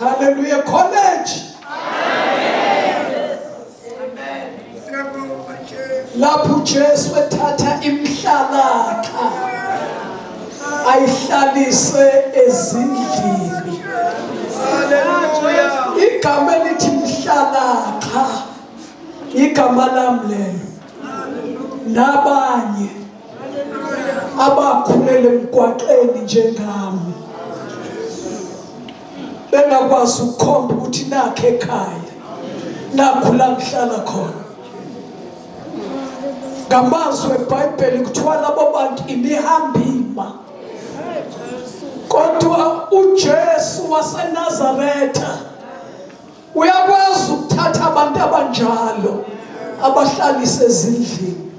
Hallelujah. College. Lapho Jesu ethatha imhlalakha ayihlalise ezindlini. Hallelujah. Igama elithi mhlalakha igama lami lelo. Nabanye abakhulele emgwaqeni njengami bengakwazi ukukhomba ukuthi nakhe ekhaya nakhula ngihlala khona. Ngamazwi eBhayibheli kuthiwa labo bantu imihambima, kodwa uJesu waseNazaretha uyakwazi ukuthatha abantu abanjalo abahlalise ezindlini.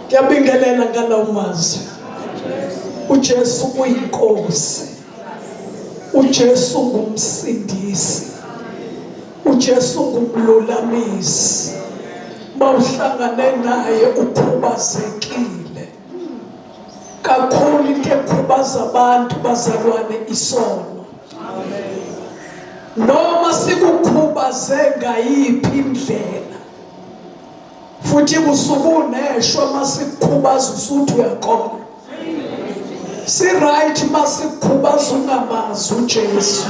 Ngiyabingelela ngalawo mazwi. uJesu uyinkosi, uJesu ngumsindisi, uJesu ngumlulamisi. Mawuhlangane naye ukhubazekile kakhulu, into ekhubaza abantu bazalwane isono. Noma sikukhubaze ngayiphi indlela, futhi busubuneshwa masikukhubaza usuthi uyaqona. Si-right masikukhubaza ungamazi uJesu,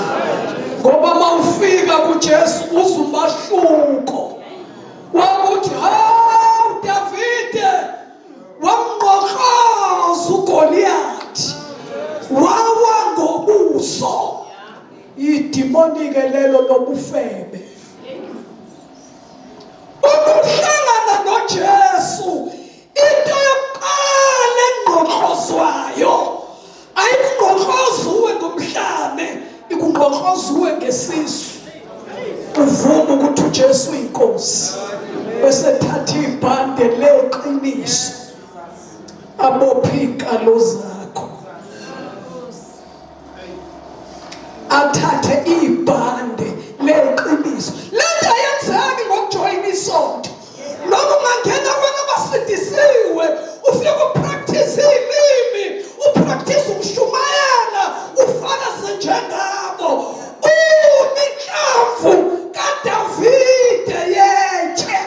ngoba mawufika kuJesu uzumahluko wakuthi hawu Davide wamnqoqoza uGoliathi wawa ngobuso. Idimoni-ke lelo lobufebe. Ukuhlangana noJesu into yokuqala engqoqozwayo ayikungqoqozuwe ngomhlane, ikungqoqozuwe ngesisu. Uvuma ukuthi uJesu uyinkosi, bese thatha ibhande leqiniso abophe inkalo zakho, athathe ibhande leqiniso. Lento ayenzeki ngokujoyina isonto. Noma ungangena kwena basindisiwe ufike upractice ilimi, upractice ukushumayela, ufana senjengabo. Inhlamvu kaDavide yetshe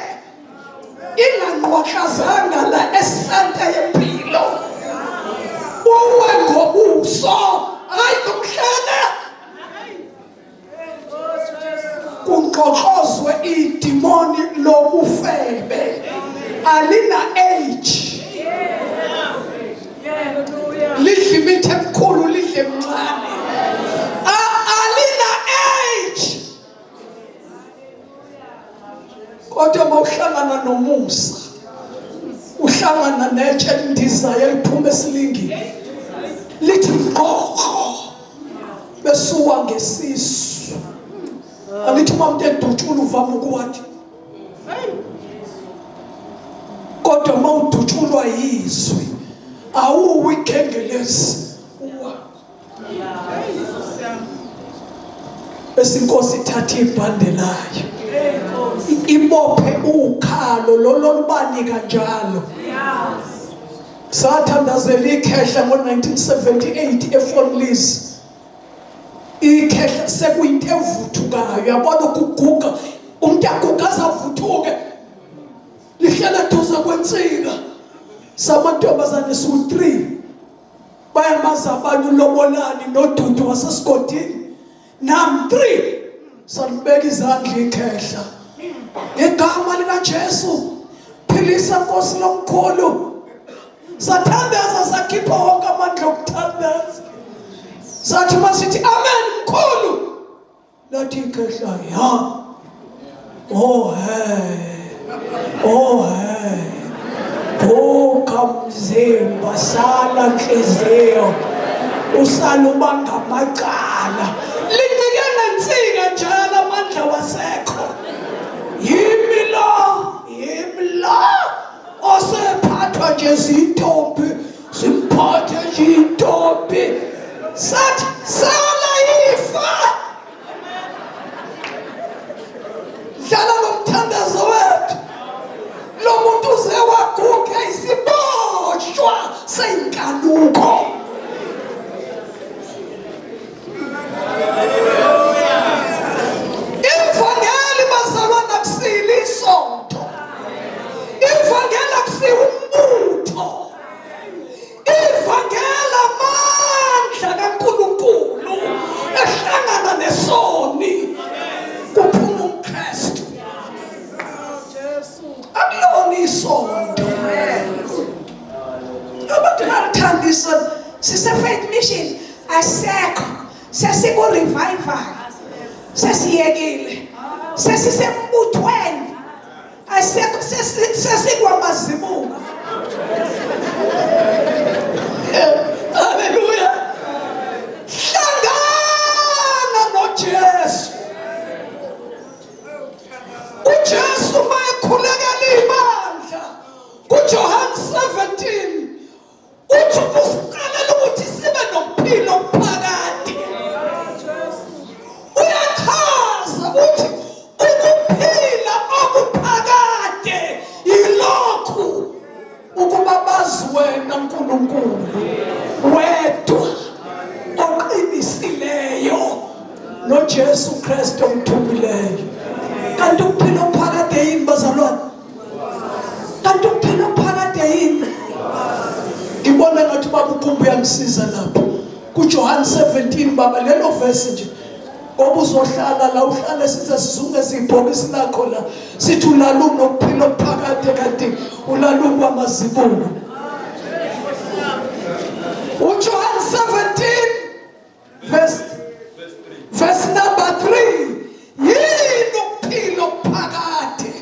inganqwaqazanga la esanta yempilo. Uwe ngobuso hayi ngomhlane. Kunqoqozwe idimoni lobufebe, alina age, lidla imithi emkhulu lidla emncane, alina age. Kodwa mawuhlangana nomusa, uhlangana netshe elindizayo eliphuma esilingini, lithi qoqo besuwa ngesisu. Angithi uma umuntu edutshula uvama ukwathi, kodwa uma udutshulwa yizwi awuwi ikhengelezi uwa. Bese inkosi ithatha ibhande layo ibophe ukhalo lolo lubanika njalo. Sathandazela ikhehla ngo-1978 eFortliss. Ikhehla sekuyinto evuthukayo, yabona ukuguga umuntu aguga azavuthuke, lihlala duze kwensika. Samantombazane su-3 bayamaza abanye uLobolani noDudu wasesigodini, nam 3 salibeka izandla ikhehla ngegama likaJesu. Philisa Nkosi lomkhulu. Sathandaza sakhipha wonke amandla okuthandaza. Sathi masithi amen mkhulu, lathi ikhehla ya. Oh hey Phuka mzimba, sala nhliziyo, usala ubanga amacala. Lincike nensika njalo amandla wasekho. Yimi lo osephathwa nje zintombi, simphathe nje intombi. Sathi sala ifa. Dlala ngomthandazo wethu. Lo muntu uze waguga isiboshwa senkanuko. asisekho sesiku revival sesiyekile sesisembuthweni ayisekho sesikwamazibuko. Haleluya. Hlangana noJesu. uJesu mayekhulekela ibandla kuJohane 17 uthi kusiqalela ukuthi sibe nokuphila okuphakade. Uyachaza ukuthi ukuphila okuphakade yilokhu ukuba bazi wena uNkulunkulu wedwa oqinisileyo noJesu Kristu omthumileyo. Kanti ukuphila okuphakade yini bazalwane? Kanti ukuphila okuphakade yini? Ngibona ngathi baba ukhumbu uyangisiza lapho kuJohane 17 baba lelo verse nje obuzohlala la uhlale size sizunge sibhokisi lakho la sithi ulalu nokuphila okuphakade kanti ulalu kwamazibuko. uJohane 17 verse number 3 yini ukuphila okuphakade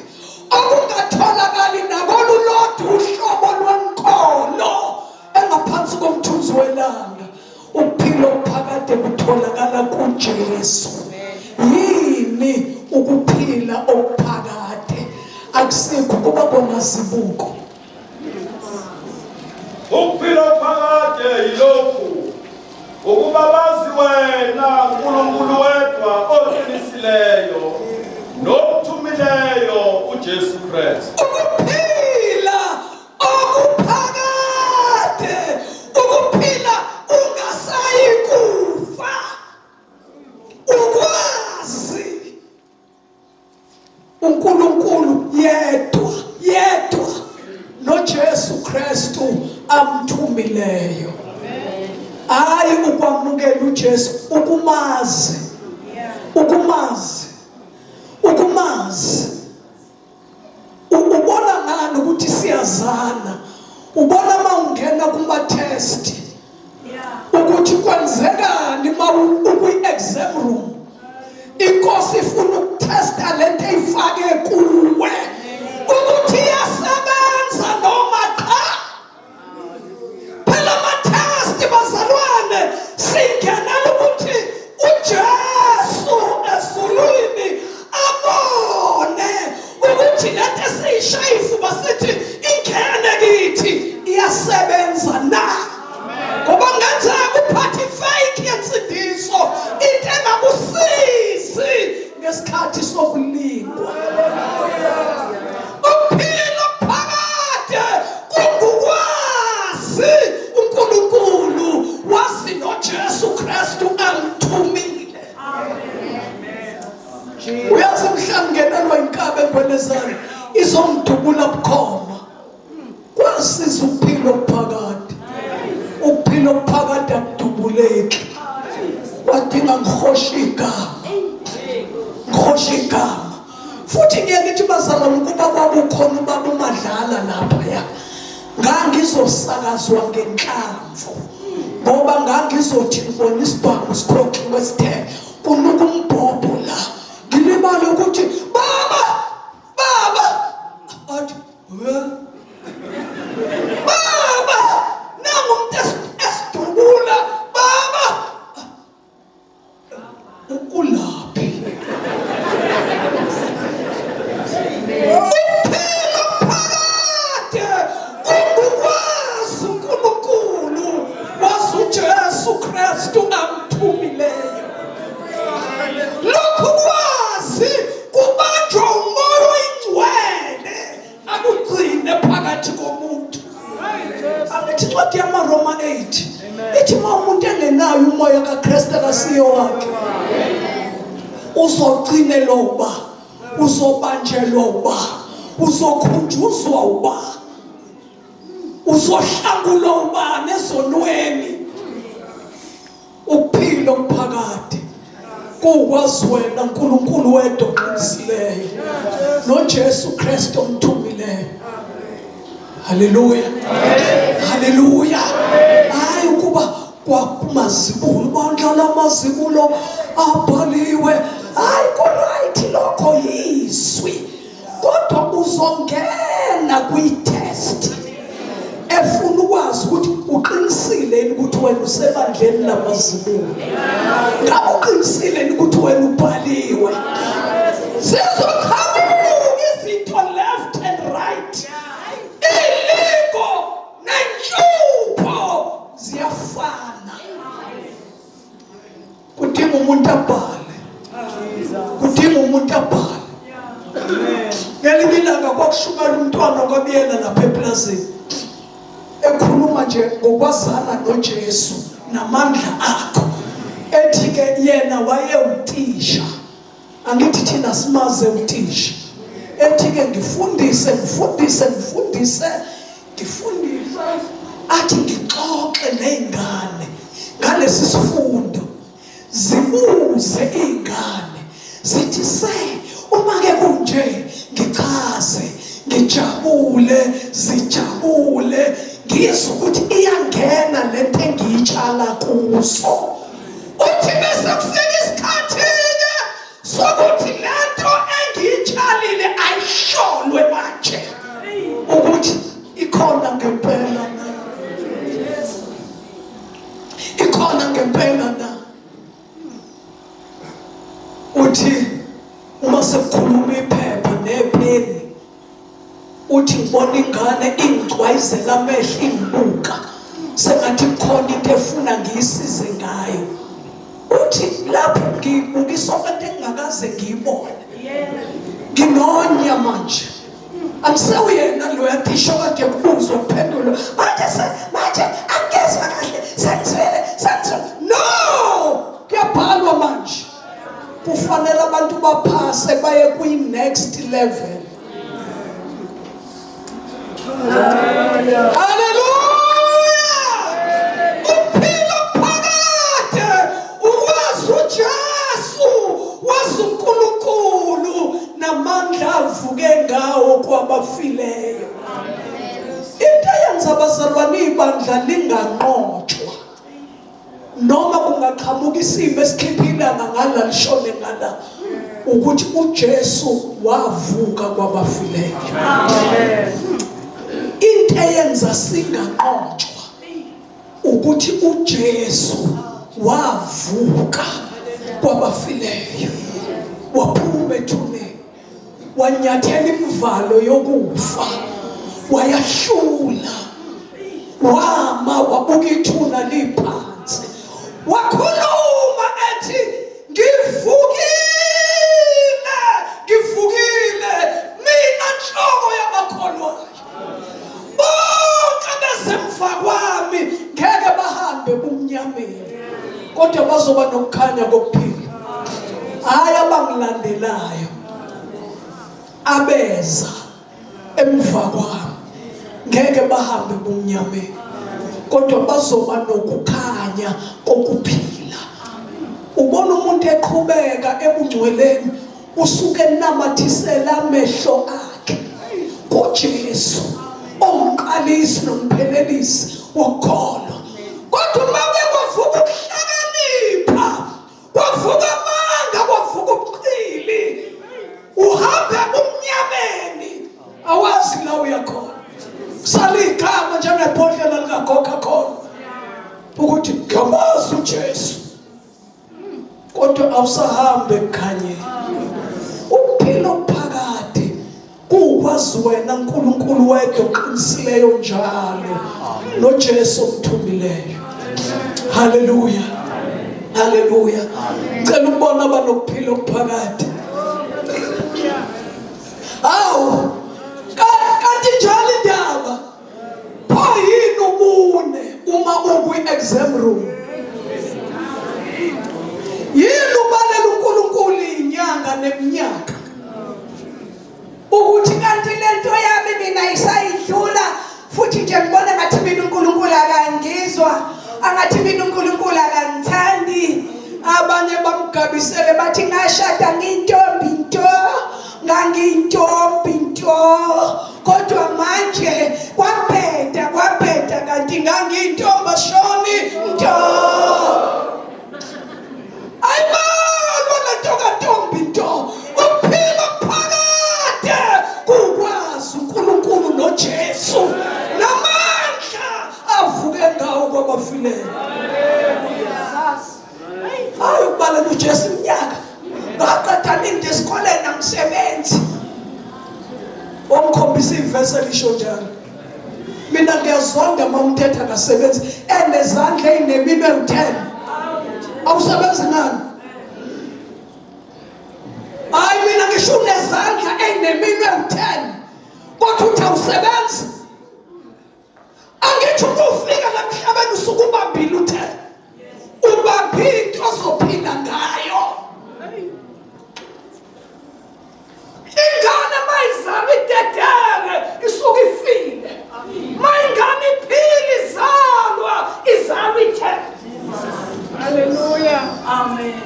okungatholakali nakolulodwa uhlobo lwenkolo engaphansi komthunzi welanga. Ukuphila okuphakade kutholakala kuJesu. Yini ukuphila okuphakade? Akusikho kuba kwamazibuko. Ukuphila okuphakade yilokhu ukuba bazi wena uNkulunkulu wedwa oqinisileyo nomthumileyo uJesu Kristu. Ukuphila okuphakade, ukuphila ungasayi kufa, ukwazi uNkulunkulu yedwa noJesu Kristu amthumileyo. Hayi ukwamukela uJesu, ukumazi. Ubona ngani ukuthi siyazana? Ubona mawungena kuma test ukuthi kwenzekani ukwi-exam room. Inkosi ifuna ukutesta lento eyifake kuwe ukuthi iyasebenza noma cha. Phela ama-test bazalwane singenela ukuthi uJesu ezulwini abone ukuthi lento esiyishaye ifuba sithi ingene kithi iyasebenza na. Ngoba ngenzeka uphathe fake yensindiso into engakusizi ngesikhathi sokulingwa. Ukuphila okuphakade kungukwazi uNkulunkulu, wazi noJesu Kristu amthumile. Uyazi mhlawumbe ngenelwa inkabe engwelezane izomdubula bukhoma. Kwasiza ukuphila okuphakade. Ukuphila okuphakade akudubuleki. Wadinga ngihosha igama. Futhi ngiyakithi bazalwane ukuba kwakukhona ubaba uMadlala lapha ngangizosakazwa ngenhlamvu ngoba ngangizothi ngibona isibhamu sikhokhiwe sithe kunuka umbhobho la. Ngilibala ukuthi baba athi baba nangu umuntu esidubula baba ukulaphi. Ukuphila phakade kungukwazi uNkulunkulu, wazi uJesu Kristu amthumileyo. Lokhu kwazi kubanjwa umoya oyingcwele akugcine phakathi komuntu. Angithi incwadi yamaRoma 8 ithi uma umuntu engenayo umoya kaKristu akasiyo wakhe, uzogcinelwa uba, uzobanjelwa uba, uzokhunjuzwa uba, uzohlangulwa uba nezonweni. Ukuphila okuphakade kuwukwazi wena uNkulunkulu wedwa oqinisileyo noJesu Kristu omthumileyo. Haleluya. Haleluya. Hayi ukuba kwakumazibulo bandla amazibulo abhaliwe. Hayi kuright lokho yizwi, kodwa uzongena kwi-test efuna ukwazi ukuthi uqinisile ukuthi wena usebandleni lamazibulo. Ngabe uqinisile ukuthi wena ubhaliwe? Sizoqhamuka izinto left and right, iliko nenhlupho ziyafana. Kudinga umuntu abhale, kudinga umuntu abhale. Ngelinye ilanga kwakushukala umntwana kwabiyela lapha eplazini, ekhuluma nje ngokwazana noJesu namandla akho. Ethi-ke yena wayewutisha, angithi thina simaze utisha. Ethi-ke ngifundise, athi ngixoxe nezingane ngalesi sifundo. Zibuze izingane zithi uma-ke kunje ngichaze, ngijabule, zijabule, ngizwe ukuthi iyangena lento engiyitshala kuso. Uthi bese kufika isikhathi-ke sokuthi lento engiyitshalile ayisholwe manje ukuthi ikhona ngempela na, ikhona ngempela na. Uthi uma sekukhuluma iphepha nepeni, uthi ngibona ingane ingicwayizela amehlo ingibuka sengathi khona into efuna ngiyisize ngayo. Uthi lapho ngiyibuka isonto engingakaze ngiyibone, nginonya manje. Akusewuyena lo yathisha kade kubuzwa ukuphendula manje angezwa kahle, sengizwele. No, kuyabhalwa manje. Kufanele abantu baphase baye kwi-next level. Hallelujah! Uphila phakade ukwazi uJesu, wazi uNkulunkulu namandla avuke ngawo kwabafileyo. Into eyenza abazalwane ibandla linganqotshwa noma kungaqhamuka isimo esikhiphilana ngala lishone ngala, ukuthi uJesu wavuka kwabafileyo. Into eyenza singanqotshwa ukuthi uJesu wavuka kwabafileyo, waphuma ethuneni, wanyathela imivalo yokufa, wayahlula, wama wabuka ithuna liphansi, wakhuluma ethi ngivukile, mina nhloko yabakholwayo. Bonke besemva kwami ngeke bahambe bumnyameni, kodwa bazoba nokukhanya kokuphila. Hayi abangilandelayo abeza emva kwami ngeke bahambe bumnyameni, kodwa bazoba nokukhanya kokuphila. Ubona umuntu eqhubeka ebungcweleni, usuke enamathisela amehlo akhe kuJesu, umqalisi nomphelelisi wokholo. Kodwa uma kwavuka ukuhlakanipha, kwavuka amanga, kwavuka ubuqili, uhambe bumnyameni, awazi la uyakhona. Saligama njengebhodlela likaCoca-Cola ukuthi ngiyamazi uJesu, kodwa awusahambe ekukhanyeni. Ukuphila okuphakade kuwukwazi wena uNkulunkulu wedwa oqinisileyo njalo noJesu omthumileyo. Haleluya, haleluya. Ngicela ukubona abanokuphila okuphakade. Awu, kanti njalo indaba pho yini ubune uma ukwi-exam room? Yini ubalela uNkulunkulu inyanga neminyaka ukuthi kanti lento yami mina isayidlula, futhi nje ngibona ngathi mina uNkulunkulu akangizwa, angathi mina uNkulunkulu akangithandi. Abanye bamgabisele bathi ngashada ngangiyintombi nto, kodwa manje kwabheda kanti ngangiyintombi shoni nto. nje iminyaka ngaqeda nini esikoleni angisebenzi. Ongikhombisa ivesi elisho njalo. Mina ngiyazonda uma umthetha akasebenzi enezandla ezineminwe ewu-10. Awusebenzi nani? Hayi mina ngisho unezandla ezineminwe ewu-10 kodwa uthi awusebenzi. Angithi ufika la emhlabeni usuke ubambile uthe ubambile into ozophila ngayo. Ingane mayizalwa idedele isuke ifile. Mayingane iphila izalwa ithemba. Hallelujah. Amen.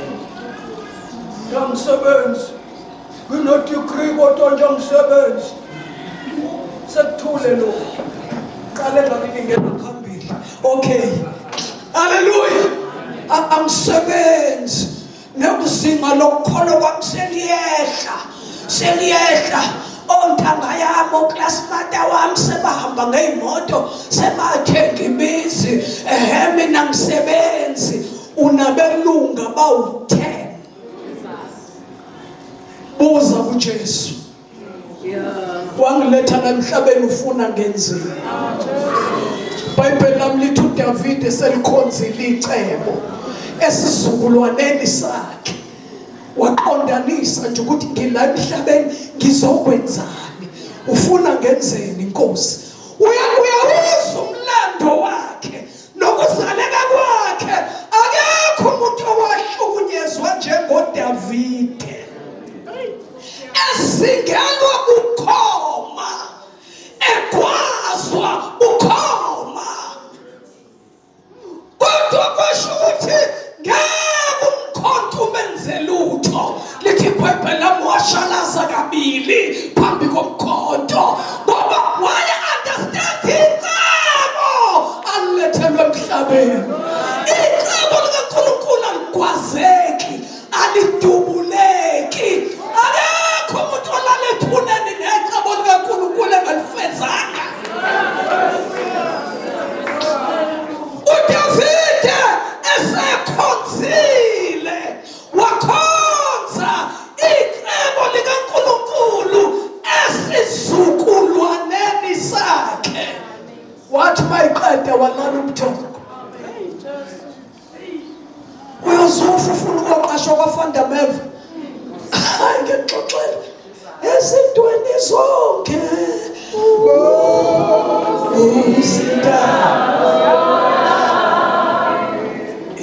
Ngisebenzi. Ngino-degree kodwa nje ngisebenzi. Sekuthule lokho. Qale ngakingena phambili. Okay. Hallelujah. Angisebenzi. Nokuzinga lokukholwa kwami seliyehla. Ontanga yami oklasmata wami sebahamba ngeyimoto sebathenga imizi. Mina ngisebenzi. Unabelunga bawu-10. Buza kuJesu. Wangiletha la emhlabeni ufuna ngenzeni. iBhayibheli lami lithi uDavide selikhonzile icebo esizukulwaneni sakhe. Waqondanisa nje ukuthi ngila emhlabeni ngizokwenzani. Ufuna ngenzeni inkosi. Uyawuzwa umlando wakhe nokuzaleka kwakhe. Akekho umuntu owahlukunyezwa njengoDavide. Esingelwa ukhoma, egwazwa ukhoma. Kodwa kwasho ukuthi ngeke umkhonto umenze lutho. Lithi iBhayibheli lami washalaza kabili phambi komkhonto ngoba waya-understand icebo alilethelwe emhlabeni. Icebo likaNkulunkulu aligwazeki, alidubuleki. Akekho umuntu olala ethuneni necebo likaNkulunkulu engalifezanga. uDavide esekhonzile wakhonza icebo likaNkulunkulu esizukulwaneni sakhe. Wathi mayiqeda walala ubuthongo. Uyozufa ufuna ukuqashwa kwaFandameva. Hayi ngixoxela ezintweni zonke.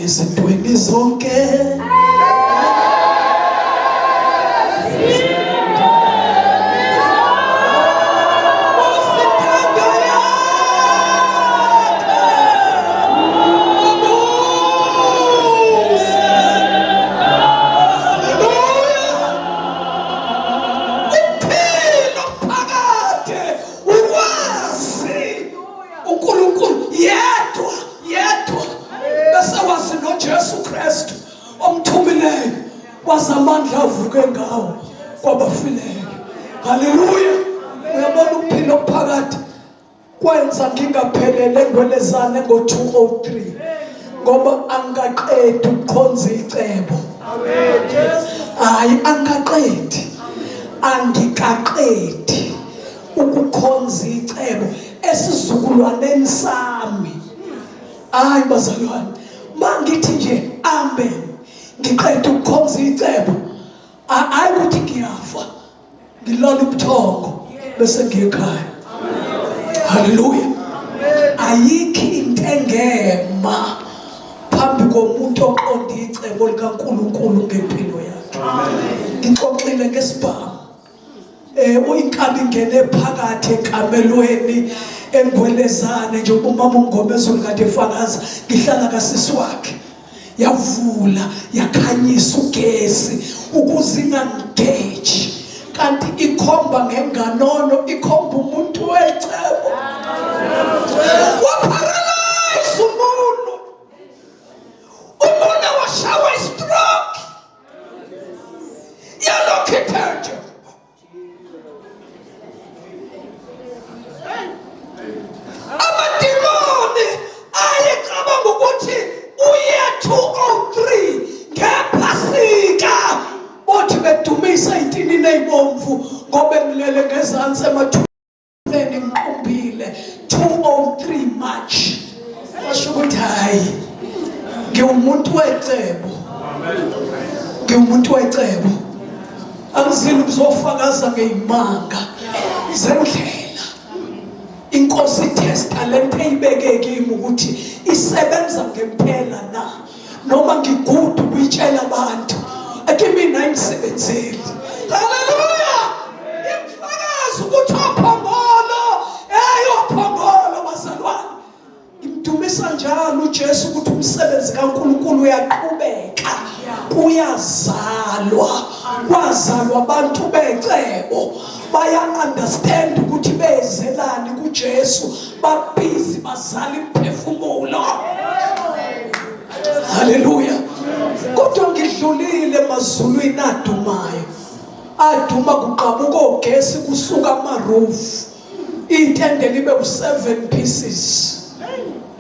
Ezintweni zonke. Wazamandla avuke ngawo kwabafileyo. Haleluya. Uyabona ukuphila phakathi kwenza ngingaphelele ngwelezane ngo-203 ngoba angaqedi ukukhonza icebo. Hayi angikaqedi ukukhonza icebo esizukulwaneni sami. Hayi bazalwane, mangithi nje amen ngiqeda ukukhonza icebo, hayi ukuthi ngiyafa ngilala ubuthongo bese ngiyekhaya. Haleluya. Ayikho into engema phambi komuntu oqonda icebo likaNkulunkulu ngempilo yakhe. Ngixoxile ngesibhamu. Uyinkabi ingene phakathi ekamelweni engwelezane nje umama uMngomezulu kade efakaza ngihlala kasisi wakhe. Yavula yakhanyisa ugesi ukuze ingangeji kanti ikhomba ngenganono, ikhomba umuntu wecebo. Waparalyze umuntu washawa istroke yalokhu iphethe. Amadimoni ayecabanga ukuthi uye 203 ngephasini ey'bomvu ngoba ngilele ngezansi emathuneni ngiqumbile 203 March. Washo ukuthi hayi ngiwumuntu wecebo. Ngiwumuntu wecebo. Angizili ukuzofakaza ngeyimanga zendlela. Inkosi iTestament eyibeke kimi ukuthi isebenza ngempela na. Noma ngigudu kuyitshela abantu akimina imsebenzeli. Hallelujah. Imfakazi ukuthi ophongolo ophongolo bazalwane. Imdumisa njalo uJesu ukuthi umsebenzi kaNkulunkulu uyaqhubeka. Kuyazalwa abantu becebo baya understand ukuthi bezelani kuJesu babhizi bazala imphefumulo. Hallelujah. Kodwa ngidlulile emazulwini adumayo. Aduma kuqhamuka ogesi kusuka amarufu. Itende libe u7 pieces.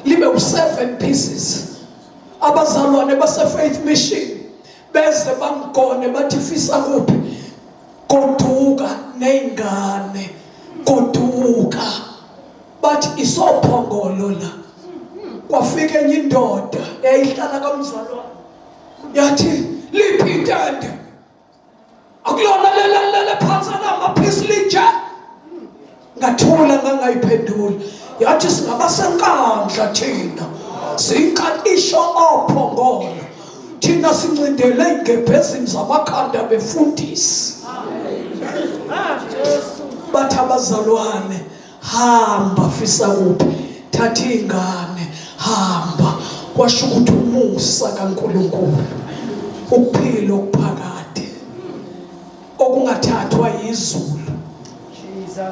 Libe u7 pieces. Abazalwane base Faith Mission beze bangone bathi fisa kuphi goduka neingane goduka bathi isophongolo la. Kwafika enye indoda eyayihlala kamzalwane yathi liphi itende akulona lele phansi namaphisi lije. Ngathula ngangayiphendula yathi singabasenkandla thina sinkathisho ophongolo thina sincindele ingebhezini zamakhanda befundisi. Bathi abazalwane hamba fisa kuphi thatha ingane hamba. Kwasho ukuthi umusa kaNkulunkulu ukuphila okuphakade okungathathwa izulu.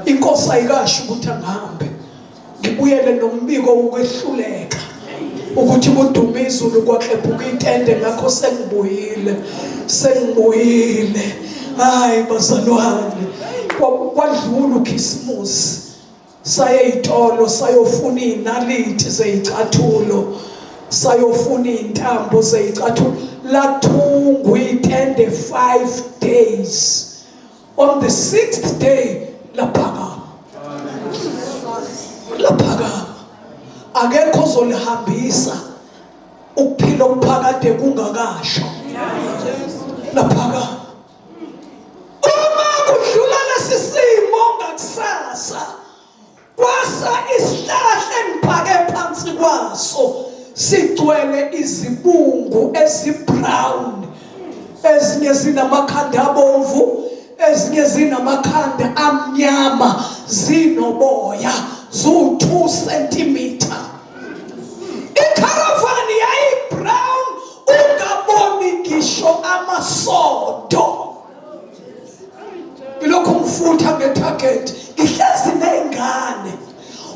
Inkosi ayikasho ukuthi angihambe ngibuyele nombiko ukwehluleka ukuthi kudume izulu kwaxephuka itende ngakho sengibuyile. Hayi bazalwane kwadlula uKhisimusi saye izitolo sayofuna inalithi zeyicathulo sayofuna intambo zeyicathulo lathungwa itende 5 days. On the 6th day laphakama. Akekho ozolihambisa ukuphila okuphakade kungakasho. Laphakama. Uma kudlula lesisimo ngakusasa kwasa isihlahla engiphake phansi kwaso sigcwele izibungu ezibrown, ezinye zinamakhanda abomvu, ezinye zinamakhanda amnyama, zinoboya zu2 centimeter. Ikharavani yayi-brown ungaboni ngisho amasodo. Ilokhu ngifutha ngetarget ngihlezi nengane.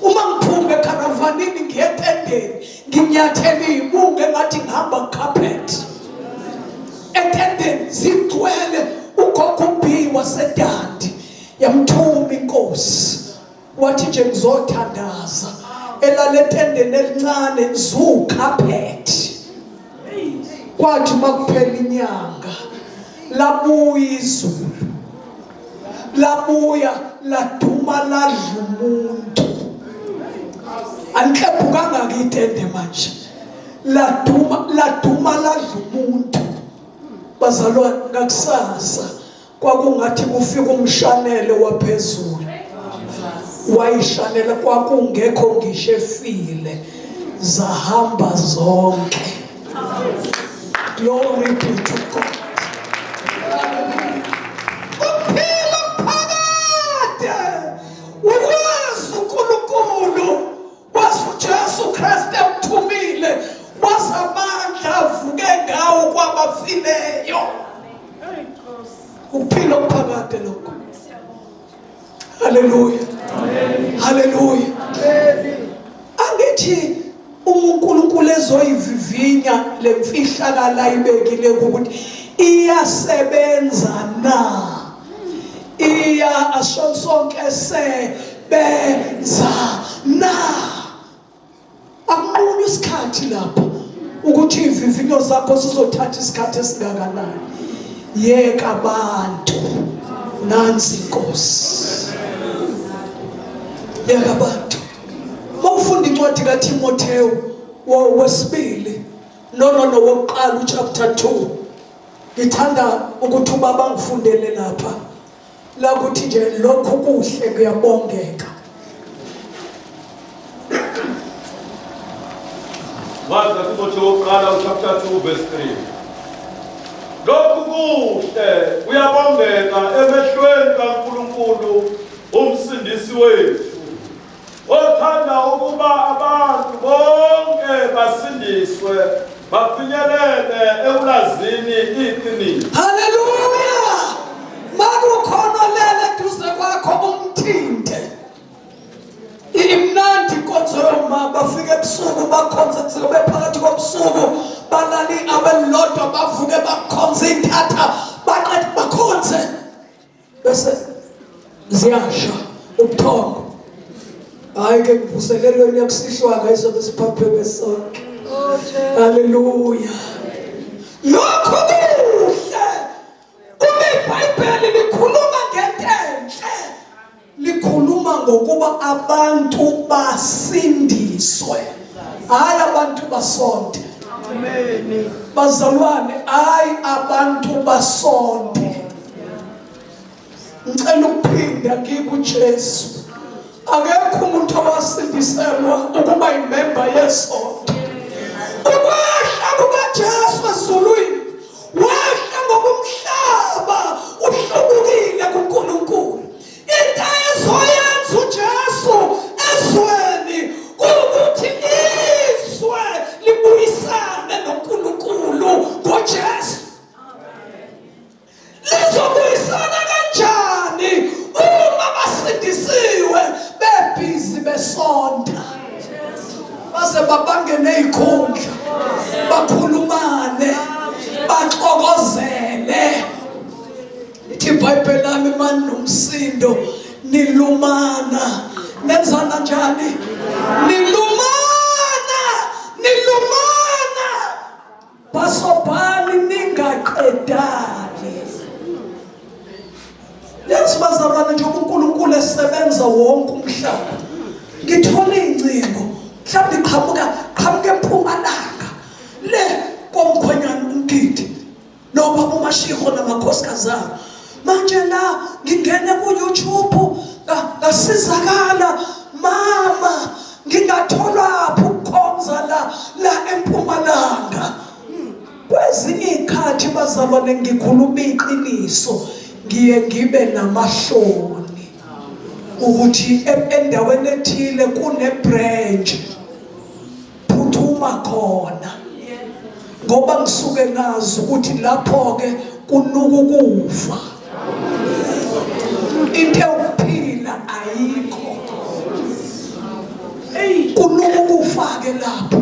Uma ngiphume ekharavanini ngiye etendeni nginyathela izibungu engathi ngihamba carpet. Etendeni zigcwele. Ugogo uBi waseDandi yamthuma inkosi wathi nje ngizothandaza elaletendeni elincane zucarpet. Kwathi makuphela inyanga labuya izulu labuya laduma ladla umuntu. Anikhephukanga ngitende manje laduma ladla umuntu. Bazalwane ngakusasa kwakungathi kufika umshanelo waphezulu wayishanela kwakungekho ngisho efile zahamba zonke. Glory be to God. Uphila phakade ukwazi uNkulunkulu wazi uJesu Kristu emthumile wazamandla avuke ngawo kwabafileyo. Uphila okuphakade lokho. Hallelujah. Hallelujah. Angithi uNkulunkulu ezoyivivinya lemfihlakala ibekile ukuthi iyasebenza na. Sonke sebenza na. Akunquni isikhathi lapha ukuthi ivivinyo zakho sizothatha isikhathi esingakanani. Yeka abantu nansi inkosi. Yakabantu mawufunda incwadi kaTimotheo wesibili wokuqala chapter 2, ngithanda ukuthi ubaba ngifundele lapha la ukuthi nje lokhu kuhle kuyabongeka. Maka Timotheo wokuqala chapter 2 verse 3. Lokhu kuhle kuyabongeka emehlweni kaNkulunkulu umsindisi wethu, othanda ukuba abantu bonke basindiswe bafinyelele ekulazini iqiniso. Hallelujah! Makukhonolele duze kwakho umthinte. Imnandi inkonzo yoma bafike ebusuku bakhonze kuze phakathi kobusuku balali abelodwa bavuke bakhonze inthatha baqede bakhonze bese ziyasha ubuthongo. Hayi ke kuvuselelweni yakusihlwa ngayizo besiphaphe besonke. Hallelujah. Lokho kuhle. Uma iBhayibheli likhuluma ngento enhle, likhuluma ngokuba abantu basindiswe, hayi abantu basonde. Amen. Bazalwane, hayi abantu basonde. Ngicela ukuphinda kuJesu. Akekho umuntu owasindiselwa ukuba yimember yesonto. Ukwehla kukaJesu ezulwini wehla ngoba umhlaba uhlubukile kuNkulunkulu. Into ezoyenza uJesu ezweni ukuthi izwe libuyisane noNkulunkulu ngoJesu. Lizobuyisana kanjani uma basindisiwe bebhizi besonta? Base babange nezikhundla bakhulumane baxokozele. Ithi iBhayibheli lami manje nomsindo nilumana. Nenzana njani? Nilumana. Basobhali ningaqedani. Yasibazalwane nje uNkulunkulu esebenza wonke umhlaba. Ngithola ingcingo mhlawumbe qhamuke eMpumalanga le komkhonyana uMgidi nobaba uMashiko namakhosikazi abo. Manje la ngingene kuYouTube ngasizakala mama ngingatholwa ukukhonza la eMpumalanga. Kwezinye izikhathi bazalwane ngikhuluma iqiniso ngiye ngibe namahloni ukuthi endaweni ethile kune branch phuthuma khona, ngoba ngisuke ngazi ukuthi lapho ke kunuka ukufa, into yokuphila ayikho. Kunuka ukufa ke lapho.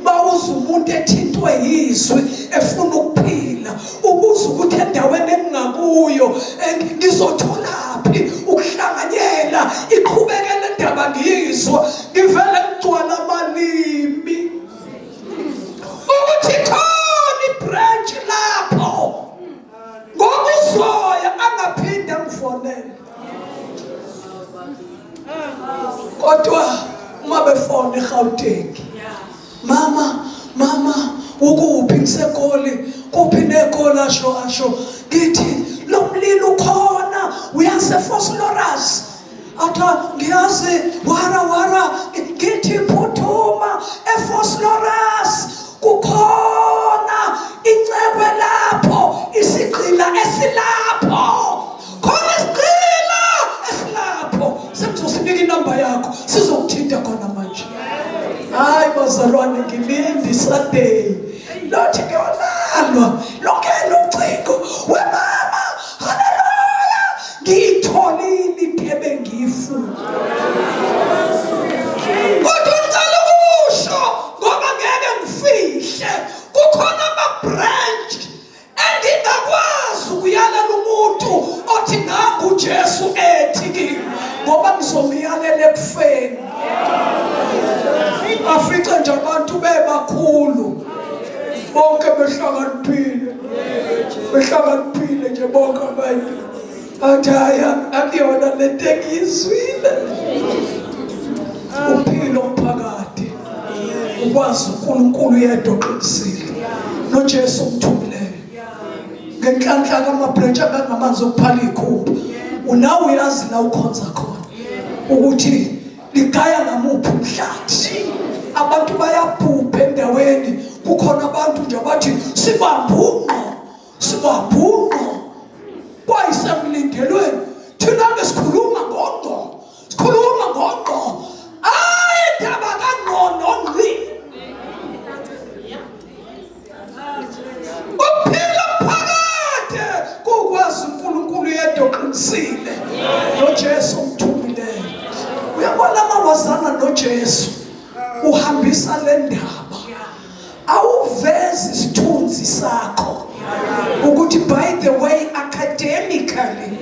Bawuza umuntu ethintwe yizwi efuna ukuphila, ubuza ukuthi endaweni engingakuyo ngizotholaphi ukuhlanganyela iqhubekele indaba ngiyizwa ngivele ngigcwala amalimi ukuthi khona ibranch lapho ngokuzoya angaphinde ngifonele. Kodwa uma befona eGauteng, mama ukuphi ngiseGoli, kuphi neGoli asho ngithi lo mlilo ukhona uyazi eFosloras. Atha ngiyazi wara ngithi phuthuma eFosloras kukhona incebe lapho isigqila esilapho, khona isigqila esilapho. Sekuzosinike inamba yakho sizokuthinta khona manje. Hayi bazalwane ngilindi Sunday lothi ngiyolalwa lokelo ucingo wemama. Haleluya, ngitholile iphebe ngifuna. Kodwa ngicela ukusho ngoba ngeke ngifihle kukhona ama-branch engingakwazi ukuyalela umuntu othi nangu uJesu ethi kimi, ngoba ngizomyalela ekufeni. Afice nje abantu bebakhulu bonke behlakaniphile nje bonke abantu. Athaya akuyona lento engiyizwile. Uphilo phakade. Ukwazi uNkulunkulu yedwa oqinisile. NoJesu umthumileyo. Ngenhlanhla kamabhrentshi angamanzi okuphala ikhumba. Unawe uyazi la ukhonza khona. Ukuthi ligaya ngamuphi umhlathi. Abantu bayabhubha endaweni. Kukhona abantu nje bathi sibabhunqo. Kwayisemlindelweni. Thina ngesikhuluma ngqo. Sikhuluma ngqo. Ayindaba kangqondo ngqi. Uphila phakade kukwazi uNkulunkulu yedwa oqinisile. NoJesu umthumileyo. Uyabona mawazana noJesu uhambisa le ndaba. Awuvezi isithunzi sakho. Ukuthi by the way academically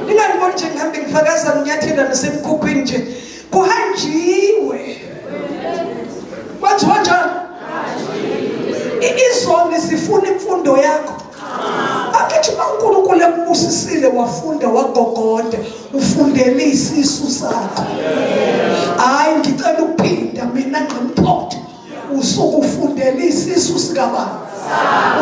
ningangiboni nje ngihambe ngifakaza nginyathela nasemkhukhwini nje kuhanjiwe kwenziwa njani izona zifuna imfundo yakho akithi uNkulunkulu ekubusisile wafunda wagogoda ufundele isisu sakho hayi ngicela ukuphinda mina ngimphothe usuku ufundele isisu sikabani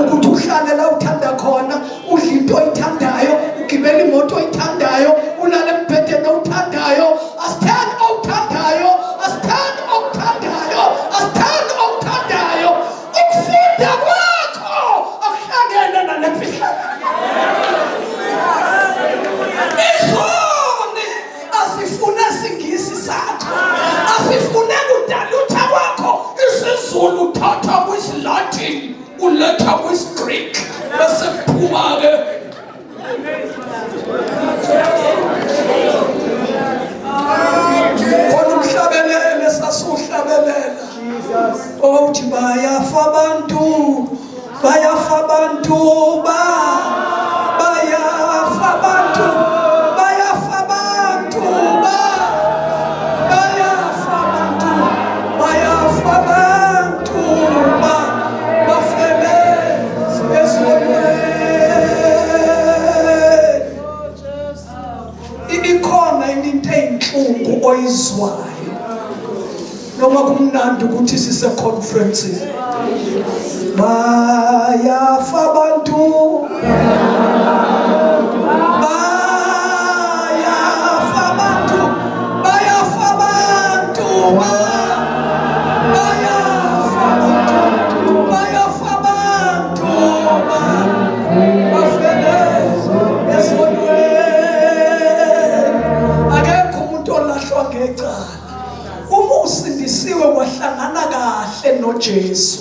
ukuthi uhlale la uthanda khona udla into oyithandayo ugibela imoto oyithandayo ulale embhedeni owuthandayo asithandi owuthandayo ukufunda kwakho akuhlangene nalemfihlakalo izoni asifune singisi sakho asifune kudalutha kwakho isiZulu uthatha kwisiLatin uletha kwisiGreek bese kuphuma ke khona umhlabelele sasuhlabelela othi bayafa abantu bayafa abantu oyizwayo noma kumnandi ukuthi sise conference bayafa abantu wahlangana kahle noJesu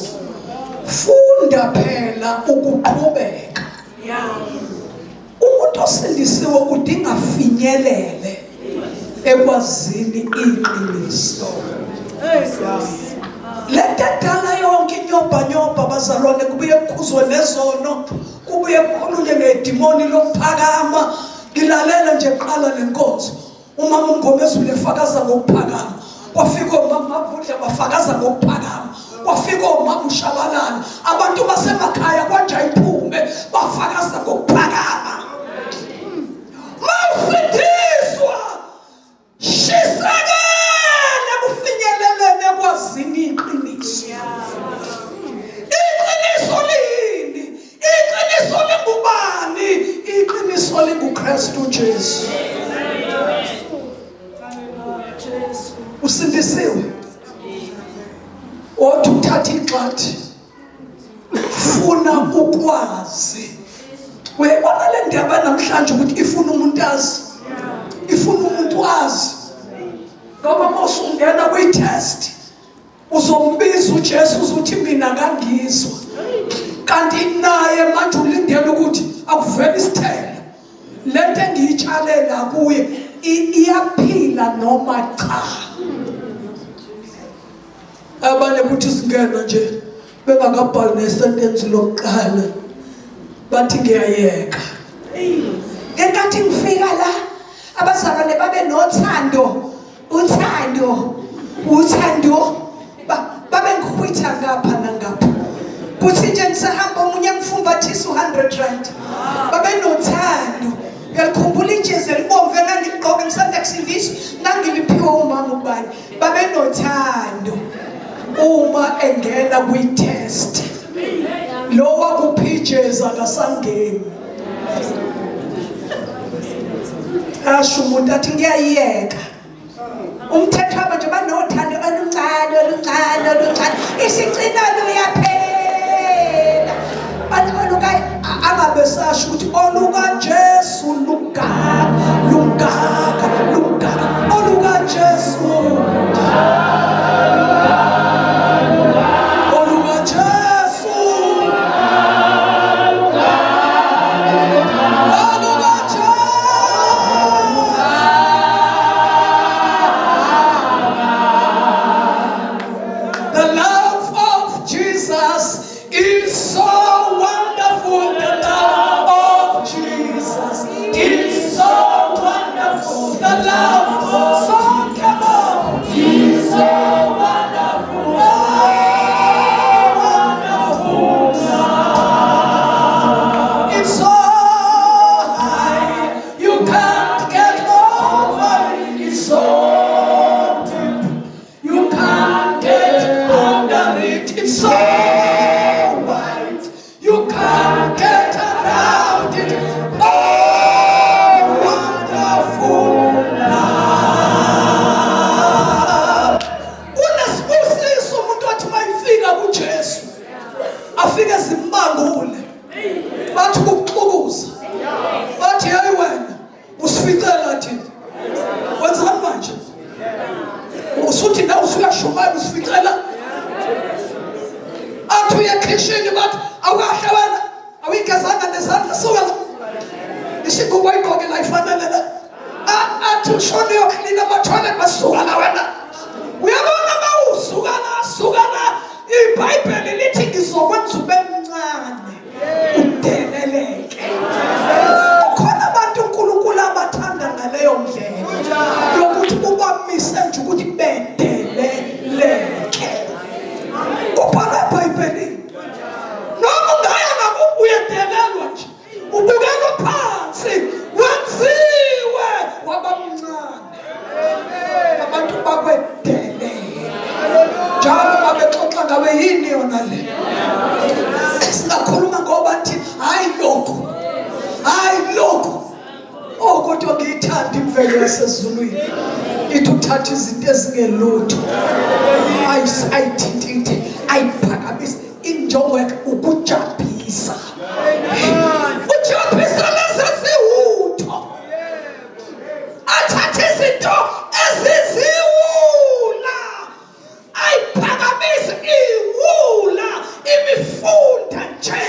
funda phela ukuqhubeka umuntu osindisiwe udinga finyelele ekwazini iqiniso letadala yonke inyobha bazalwane kubuye kukhuzwe nezono kubuye kukhulunywe ngedimoni lokuphakama ngilalela nje qala lenkonzo umama uMgomezulu efakaza ngokuphakama kwafika umama Mabudla bafakaza ngokuphakama kwafika umama uShabalala abantu basemakhaya kwanjayiphume bafakaza ngokuphakama mawufundiswa shisakele kufinyelelene kwazini iqiniso lini iqiniso lingubani iqiniso linguKristu Jesu usindisiwe othi uthatha inxathi funa ukwazi uyabona le ndaba namhlanje ukuthi ifuna umuntu azi ifuna umuntu azi ngoba mosungena kwi-test uzombiza uJesu uzothi mina ngangizwa kanti naye manje ulindele ukuthi akuvele isithelo lento engiyitshalela kuye iyaphila noma cha abanye ukuthi singena nje bengakabhali nesentence lokuqala bathi ngiyayeka ngenkathi ngifika la abazalwane babe nothando babe ngikhwitha ngapha nangapha kuthi nje ngisahamba omunye ngifumbathisa 100 rand babe nothando ngiyakhumbula ijezi elibomvu engangiligqoke ngisanda kusindiswa ngangiliphiwa umama ubani babenothando uma engena kwi-test lo wakuphi ijezi akasangeni asho umuntu athi ngiyayiyeka umthetho wabo nje banothando oluncane isicinano uyaphela oluka angabe sasho ukuthi oluka Jesu lungaka oluka Jesu ithatha izinto ezingelutho ayithintithe ayiphakamisa injongo yakhe ukujabhisa ujabhisa lesesiwutho athatha izinto eziziwula ayiphakamisa iwula imifunda nje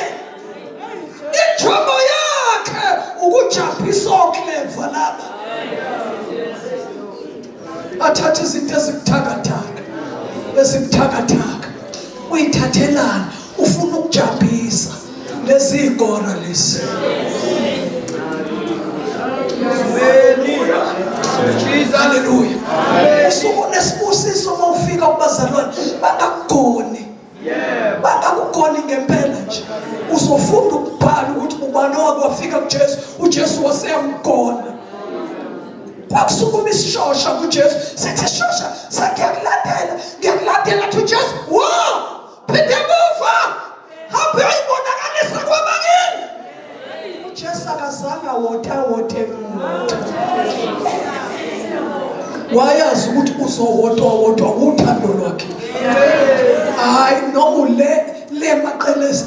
injongo yakhe ukujabhisa okleva lapha athatha izinto ezibuthakathaka uyithathelana ufuna ukujabhisa lezigora lezi haleluya usuku nesibusiso mawufika kubazalwane bangakugoni ngempela nje uzofunda ukubhala ukuthi ubani owake kuJesu uJesu waseyamgona kwakusukuma isishosha kuJesu sethi shosha ngiyakulandela to Jesu phinde muva hambe uyibonakalisa kwabangeni uJesu akazange wothe muntu wayazi ukuthi uzowodwa uthando lwakhe hayi noma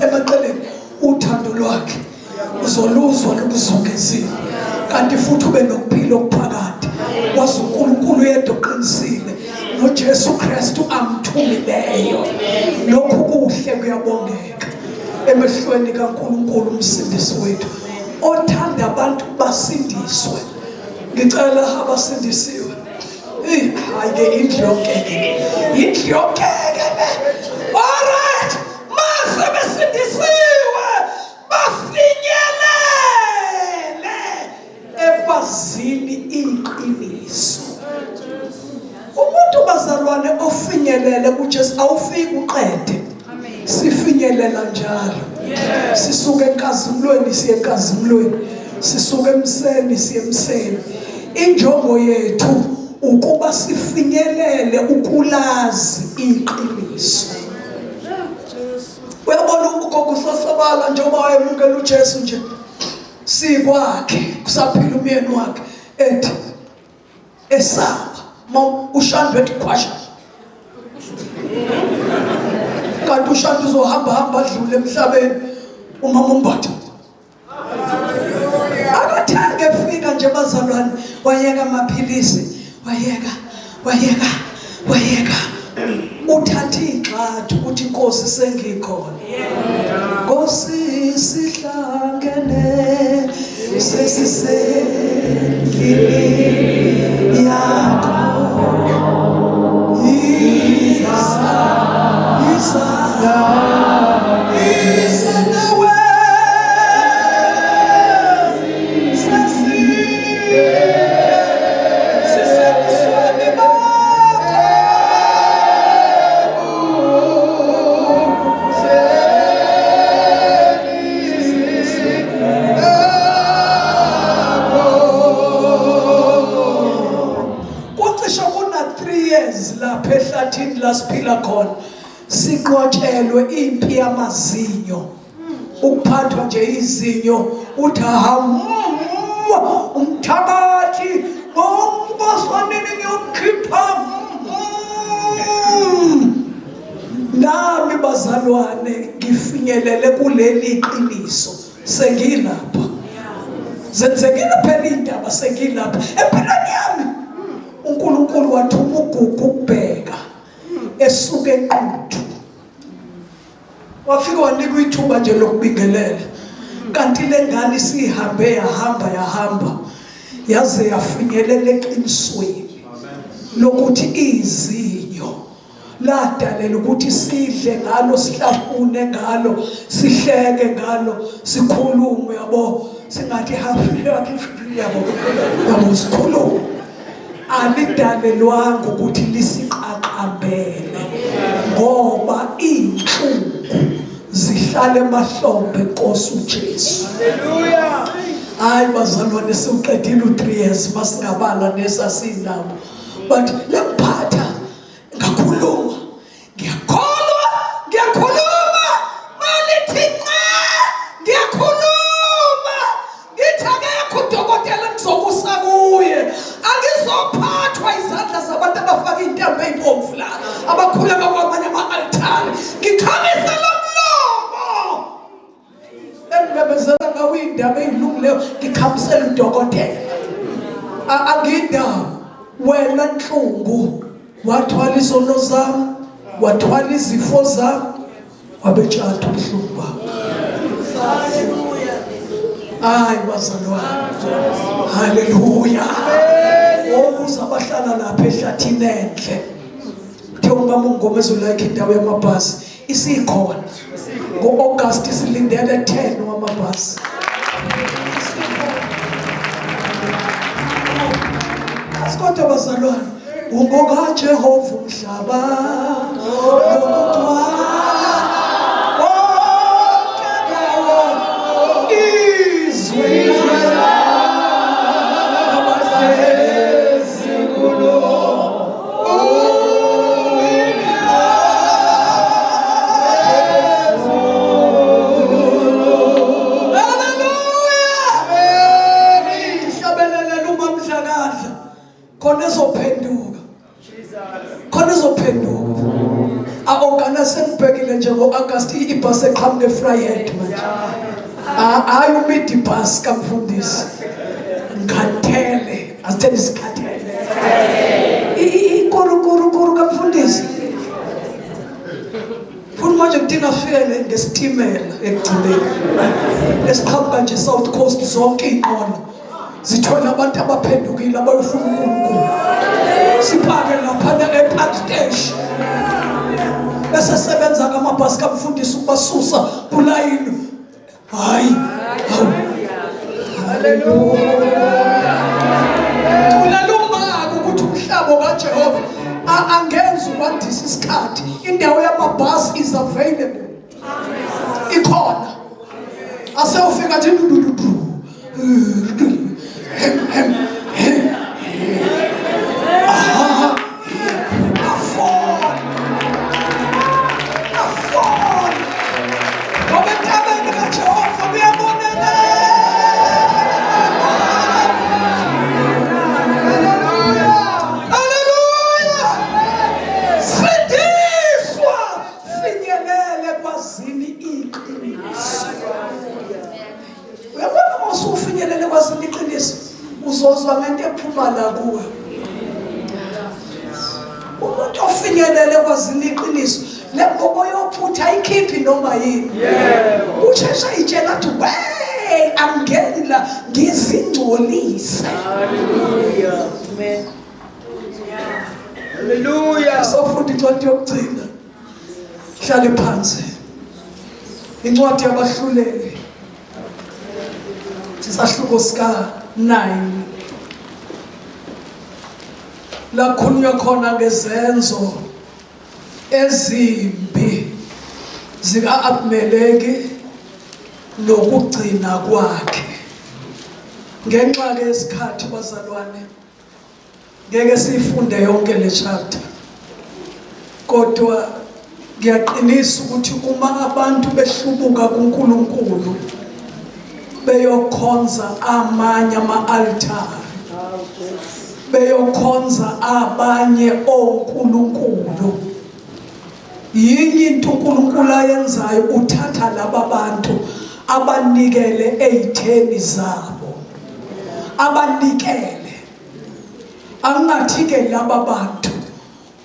emaqeleni uthando lwakhe uzoluzwa lubuzungezile kanti futhi ube nokuphila okuphakathi wazi uNkulunkulu yedwa oqinisile noJesu Kristu amthumileyo lokhu kuhle kuyabongeka emehlweni kaNkulunkulu umsindisi wethu othanda abantu basindiswe ngicela abasindisiwe hayi indlu yokeke alright mase besindisiwe bafinyelele ekwazini iqiniso umuntu bazalwane ofinyelele kuJesu awufiki uqede sifinyelela njalo sisuke enkazimulweni siye enkazimulweni sisuke emseni siye emseni. Injongo yethu ukuba sifinyelele ukulazi iqiniso. Uyabona ugogososobala njengoba wayemukela uJesu nje sikwakhe kusaphila umyeni wakhe ethi esaba uShandu ethi khwasha kanti uShandu uzohamba adlule emhlabeni umama uMbatha akathenge fika nje bazalwane wayeka amaphilisi wayeka uthatha igxathu ukuthi inkosi sengikhona Nkosi sihlangene sesisendlini yakho lasiphila khona siqotshelwe impi yamazinyo ukuphathwa nje izinyo uthi umthakathi ngombasaneni ngiyokhipha nami bazalwane ngifinyelele kuleli qiniso sengilapha zenzekile phela indaba sengilapha empilweni yami uNkulunkulu wathuma ugugu ukubheka esuke equthu wafika wanika ithuba nje lokubingelela kanti lengane sihambe yahamba yaze yafinyelela eqinisweni lokuthi izinyo ladalela ukuthi sidle ngalo sihlafune ngalo sihleke ngalo sikhulume yabo singathi yabo sikhulume alidalelwanga ukuthi lisiqaqambele ngoba inhlungu zihlale emahlombe Nkosi uJesu. Haleluya. Hayi bazalwane siuqedile u3 years masingabala nesasindaba but lephatha ngakhuluma ngiyakhuluma malithi ngiyakhuluma ngithi akekho udokotela ngizokusa kuye angizophathwa izandla zabantu abafaka intambo ezibomvu la abakhula kwamanye ama-altari ngikhamisa lo mlomo engibezela ngawo indaba ezilungileyo ngikhamisela udokotela angida wena nhlungu wathwala izono zami wathwala izifo zami wabetshata ubuhlungu bami. Haleluya. Hayi bazalwane. Haleluya. Abahlala lapha ehlathini enhle njengoba Mungoma ezolike indawo yamabhasi isikhona ngo-August silindele 10 wamabhasi asikodwa bazalwane ungoka Jehova umhlaba ngokugcwala izwe khona izophenduka senibhekile nje ngo-August ibhasi eqhamuke Friday manje hayi umidi ibhasi kamfundisi ngikhathele asitheni sikhathele ikuru kamfundisi futhi manje kudinga afike ngesitimela ekugcineni esiqhamuka nje South Coast zonke iy'nqola zithola abantu abaphendukile abayofuna uNkulunkulu sipake laphana ePark Station bese sebenza ngamabhasi kamfundisi ukubasusa kulayini hayi haleluya ulalumaka ukuthi umhlaba kaJehova angenza ukwandisa isikhathi indawo yamabhasi is available ikhona asewufika nje kwasini iqiniso uzozwa ngento ephuma la kuwe. Umuntu ofinyelele kwasini iqiniso le ngobo yophutha ayikhiphi noma yini. Ushesha itshela ukuthi hey angeni la ngizingcolise. Hallelujah. Amen. Hallelujah. Sofunda incwadi yokugcina. Hlale phansi. Incwadi yabahluleli. Isahluko sika 9. La khulunywa khona ngezenzo ezimbi zika Abimeleki nokugcina kwakhe. Ngenxa ke isikhathi bazalwane ngeke sifunde yonke le chapter. Kodwa ngiyaqinisa ukuthi uma abantu behlubuka kuNkulunkulu beyokhonza amanye ama-altari, beyokhonza abanye onkulunkulu, yinye into uNkulunkulu ayenzayo uthatha laba bantu abanikele ey'theni zabo, abanikele. Angathi-ke laba bantu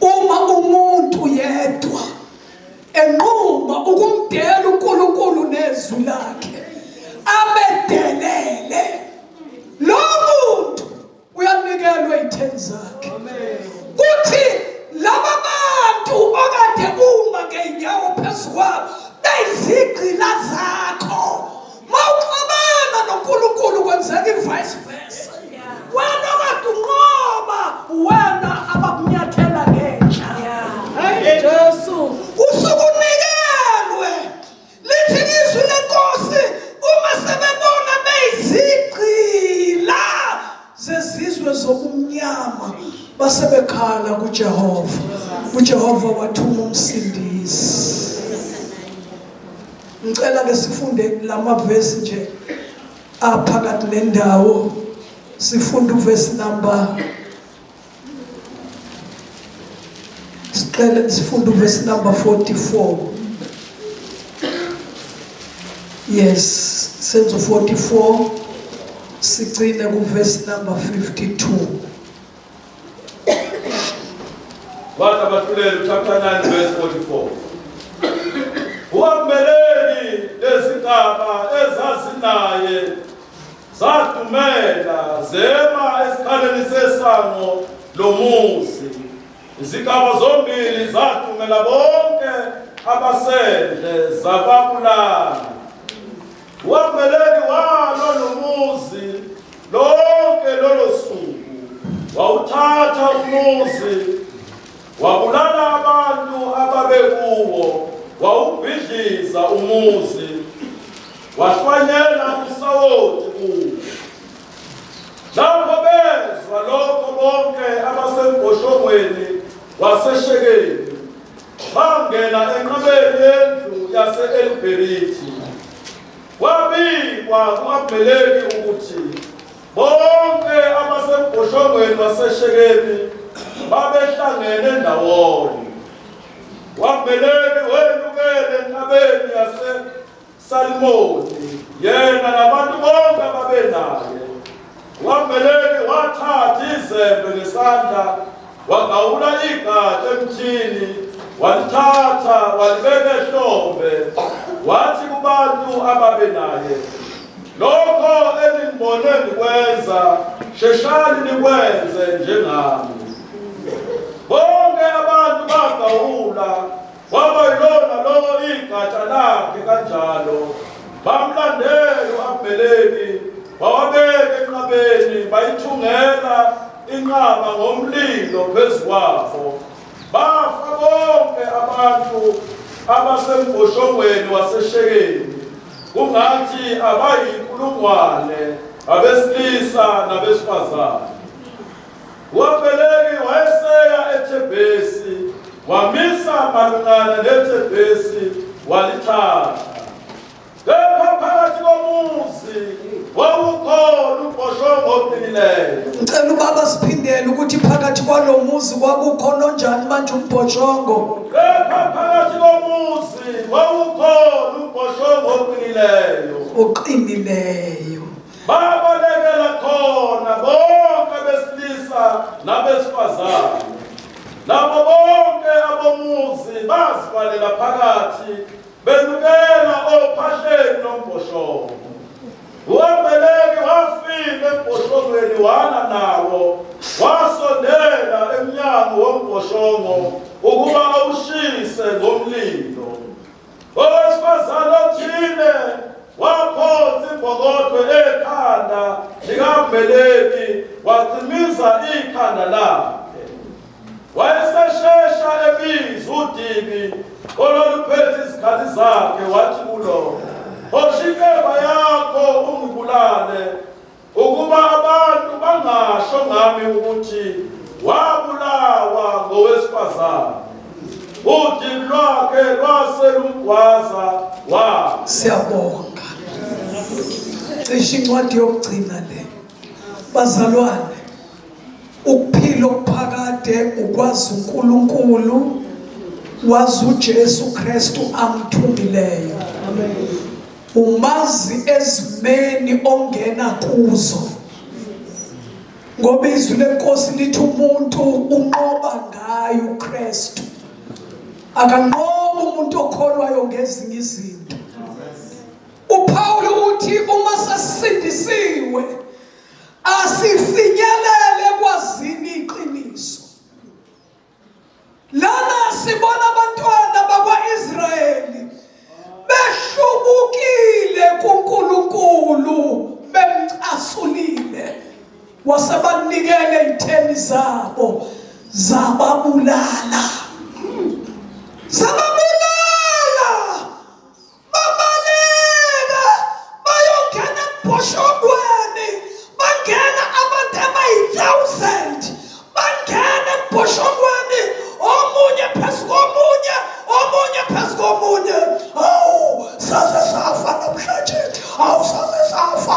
uma umuntu yedwa enquma ukumdela uNkulunkulu nezwi lakhe abedelele, lo muntu uyanikelwa ey'theni zakhe. Kuthi laba bantu okade uma ngey'nyawo phezu kwabo beyizigqila zakho, mawuxabana noNkulunkulu kwenzeka i-vice versa. Wena okade unqoba wena abakunyathela ngenhla. Hey Jesu. Usuke unikelwe lithi izwi lenkosi uma sebebona beyizigqila zezizwe zobumnyama basebekhala kuJehova. uJehova wathuma umsindisi. Ngicela ke sifunde lamavesi nje aphakathi nendawo. Sifunda uvesi number sifunda uvesi number 44. Yes, senzo 44 sigcine kuvesi number 52. What abahluleli chapter 9 verse 44. Uabimeleki lezigaba ezazinaye zadumela zema esikhaleni sesango lomuzi. Izigaba zombili zadumela bonke abasendle zababulala. Uabimeleki walo nomuzi lonke lolo suku, wawuthatha umuzi, wabulala abantu ababekuwo, wawubhidliza umuzi, wahlwanyela usawoti kuwo. Lapho bezwa lokho bonke abasembhoshongweni waseShekemi, bangena enqabeni yendlu yase-Elibherithi. Kwabikwa ku-Abimeleki ukuthi bonke abasembhoshongweni waseShekemi babehlangene ndawonye. U-Abimeleki wendukele entabeni yaseSalimoni, yena nabantu bonke ababenaye. U-Abimeleki wathatha izembe ngesandla, wagawula igatsha emthini, walithatha walibeka ehlombe, wathi kubantu ababenaye, lokho eningibone ngikwenza, sheshani nikwenze njengami. Bonke abantu bagawula, kwaba yilona lo igatsha lakhe kanjalo. Bamlandela u-Abimeleki, bawabeka enqabeni, bayithungela inqaba ngomlilo phezu kwabo. Bafa bonke abantu abasembhoshongweni waseShekemi, kungathi abayinkulungwane abesilisa nabesifazane. U-Abimeleki wayeseya eThebhesi, wamisa malungana neThebhesi, walithatha. Kepha phakathi komuzi wawukhona umbhoshongo oqinileyo. Ngicela ubaba siphindele ukuthi phakathi kwalo muzi kwakukhona onjani manje umbhoshongo. Kepha phakathi komuzi wawukhona umbhoshongo oqinileyo. Oqinileyo. babalekela khona bonke besilisa nabesifazane nabo bonke abomuzi bazivalela phakathi benukela ophahleni lombhoshongo. U-Abimeleki wafika embhoshongweni wana nawo wasondela emnyango wombhoshongo ukuba awushise ngomlilo. Owesifazane othile waphonsa ibhokotwe ekhanda lika-Abimeleki wacimiza ikhanda lakhe. Wayeseshesha ebiza uDibi olwaluphethe izikhali zakhe wathi kulo, "Hoshikeva yakho ungibulale ukuba abantu bangasho ngami ukuthi wabulawa ngowesifazane." uDibi lwakhe lwaselumgwaza wafa. Siyabonga. Cishe incwadi yokugcina le. Bazalwane, ukuphila okuphakade ukwazi uNkulunkulu, wazi uJesu Kristu amthumileyo. Umazi ezimeni ongena kuzo. Ngoba izwi lenkosi lithi umuntu unqoba ngayo uKristu. Akanqoba umuntu okholwayo ngezinye izinto. uPaul uthi uma sasindisiwe asifinyelele kwazini iqiniso. Lana sibona abantwana bakwaIsrayeli beshubukile kuNkulunkulu bemcasulile wasebanikele izitheni zabo zababulala. Babaleka bayongena ebhoshongweni, bangena abantu abayi-1000, bangena ebhoshongweni omunye phezu komunye, omunye phezu komunye. Awu saze safa namhlanje, awu saze safa.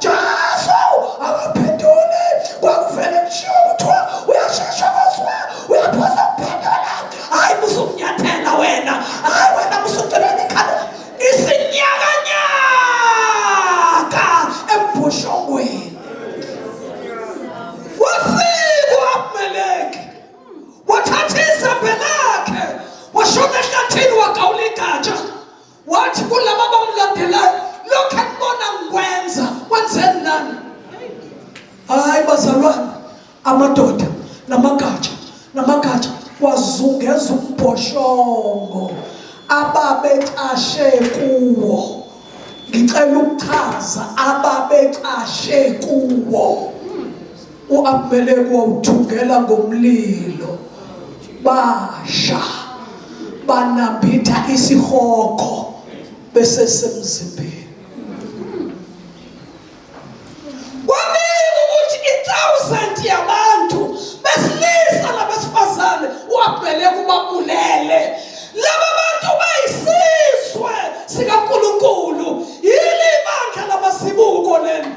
Jesu akaphendule. Kwakuvele kushiwo kuthiwa uyashesha kwasiwa, uyaphosa ukuphendula. Hayi musukunyathela wena, hayi wena musugcinela ikhanda isinyakanyaka emboshongweni. Wafika uAbimeleki wathatha izembe lakhe washona ehlathini wagawula igatsha wathi kulaba abamlandelayo, lokhu akubona ngikwenza kwenzeni nani? Hayi bazalwane, amadoda namagatsha wazungeza umbhoshongo ababecashe kuwo. Ngicela ukuchaza ababecashe kuwo. uAbimeleki wawuthungela ngomlilo, basha banambitha isihogo besesemzimbeni. Kwabika ukuthi 1000 yabantu besilisa nabesifazane uAbimeleki ubabulele. Laba bantu bayisizwe sikaNkulunkulu, yili ibandla labasibuko leli.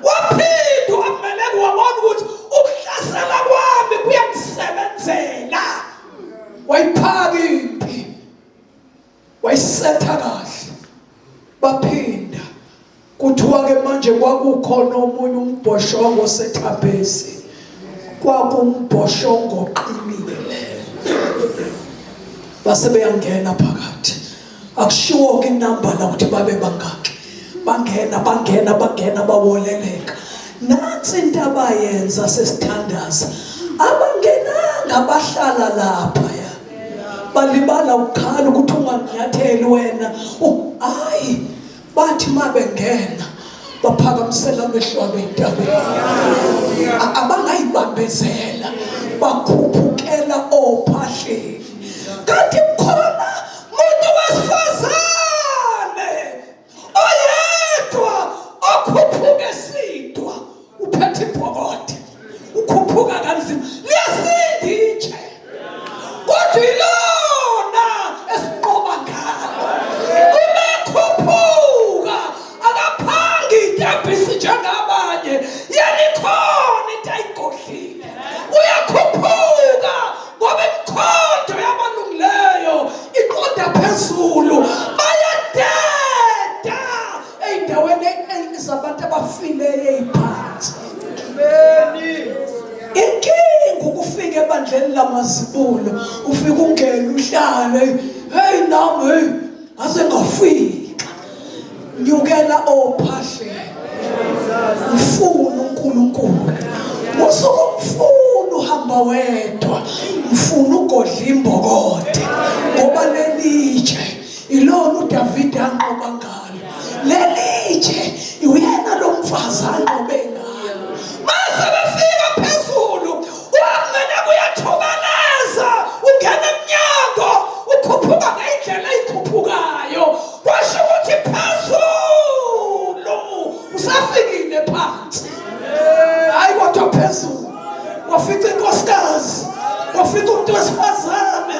Waphinda uAbimeleki wabona ukuthi ukuhlasela kwami kuyamsebenzela. Wayiphaka impi, wayisetha kahle, baphinda. Kuthiwa-ke manje kwakukhona omunye umbhoshongo oseThabhesi, kwakumbhoshongo oqinile. Base beyangena phakathi, akushiwo-ke inamba la ukuthi babe bangaki. Bangena bawoleleka. Nansi into abayenza sesithandaza, abangenanga bahlala lapha ya. Balibala ukukhala ukuthi unganyatheli wena. Hayi, bathi mabengena baphakamisela amehlo abo entabeni, abangayibambezela, bakhuphukela ophahleni. Kanti khona umuntu wesifazane oyedwa okhuphuka esidwa, uphethe ibhokode, ukhuphuka kanzima, liyasinditshe. Kodwa ilona esinqoba ngalo. Umekhuphuka akaphangi iThabhesi njengabanye, yena ikhona into ayigodlile. Uyakhuphuka ngoba imikhondo yabalungileyo imali hey nami ase ngafika nyukela ophahleni mfuna uNkulunkulu musuku mfuna uhamba wedwa mfuna ugodla imbokode ngoba lelitshe ilona uDavid anqoba ngalo lelitshe uyena lo mfazi anqobe ngalo mase befika phezulu wamene kuyathobaleza ungena emnyango ukhuphuka ngendlela eyikhuphukayo kwasho ukuthi phezulu usafikile phansi hayi kodwa phezulu wafika inkosikazi wafika umuntu wesifazane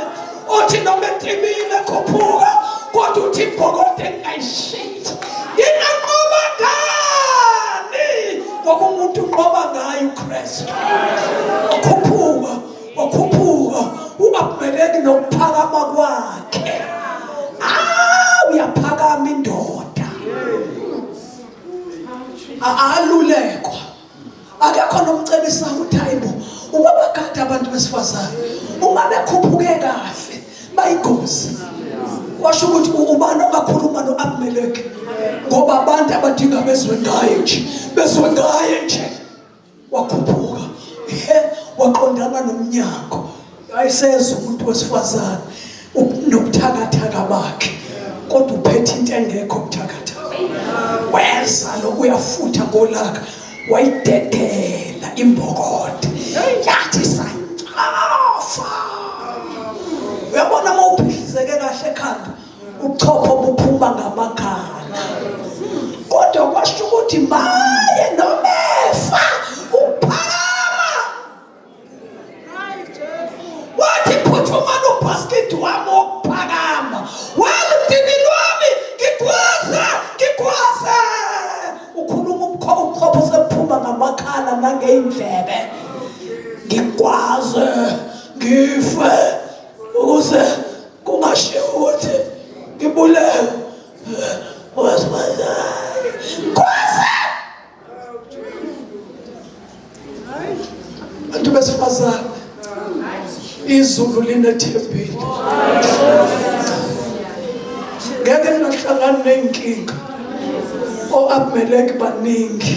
othi noma etimile khuphuka kodwa uthi imbokode ngayishithi yena nqoba ngani ngoba umuntu unqoba ngayo uKristu wakhuphuka ungameleki nokuphakama kwakhe uyaphakama indoda alulekwa akekho nomcebisa ukuthi hayibo ubabagada abantu besifazane ungabe khuphuke kahle bayigozi washo ukuthi ubani ongakhuluma noAbimeleki ngoba abantu abadinga bezwe ngaye nje wakhuphuka waqondana nomnyango ayiseza umuntu wesifazane nobuthakathaka bakhe kodwa uphethe into engekho buthakathaka weza lokuyafutha ngolaka wayidedela imbokode yathi sayicafa uyabona uma uphilizeke kahle ekhanda uchopho buphuma ngamakhala kodwa kwasho ukuthi maye nomefa uphakama wathi phuthuma nobasket wami wokuphakama wali udibini wami ngikwaze ukhuluma ubukhopho sebuphuma ngamakhala nangey'ndlebe ngikwaze ngife ukuze kungashiwo ukuthi ngibulewe kwaze bantu besifazane izulu linethembile ngeke ningahlangani ney'nkinga oAbimeleki baningi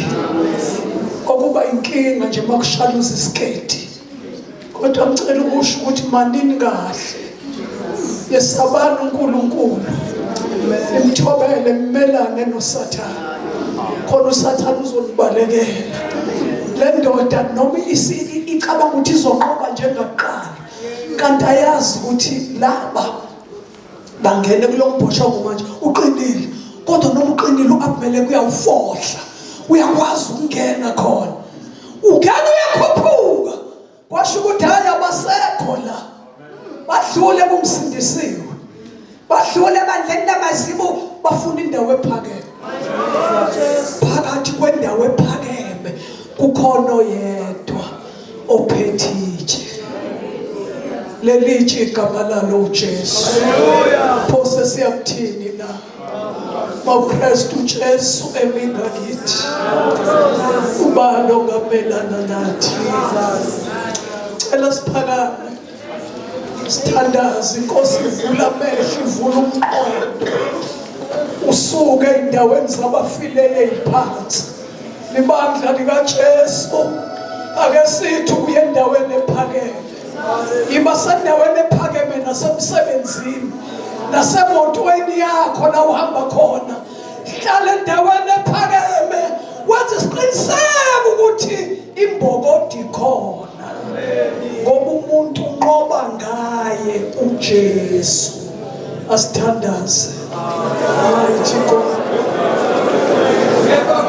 okuba inkinga nje makushaluza isiketi kodwa ngicela ukusho ukuthi manini kahle yesabana uNkulunkulu imthobele mmelane noSathane khona uSathane uzonibalekela le ndoda noma icabanga ukuthi izonqoba njengakuqala kanti ayazi ukuthi laba bangene kulombhoshongo manje uqinile kodwa noma uqinile uAbimeleki uyawufohla uyakwazi ukungena khona ungena uyakhuphuka kwasho ukuthi hayi abasekho la badlule kumsindisiwe badlule ebandleni lamazimu bafuna indawo ephakeme phakathi kwendawo ephakeme kukhona oyedwa ophethe itshe lelitshe igama lalo uJesu phose siyakuthini na maKristu Jesu emina kithi ubani ongamelana nathi cela siphakame sithandaze inkosi ivula amehlo ivula umqondo usuke endaweni zabafilele eziphansi libandla likaJesu ake sithi uye endaweni ephakeme iba sendaweni ephakeme nasemsebenzini nasemotweni yakho la uhamba khona hlala endaweni ephakeme wenze isiqiniseko ukuthi imbokodi khona ngoba umuntu unqoba ngaye uJesu asithandaze.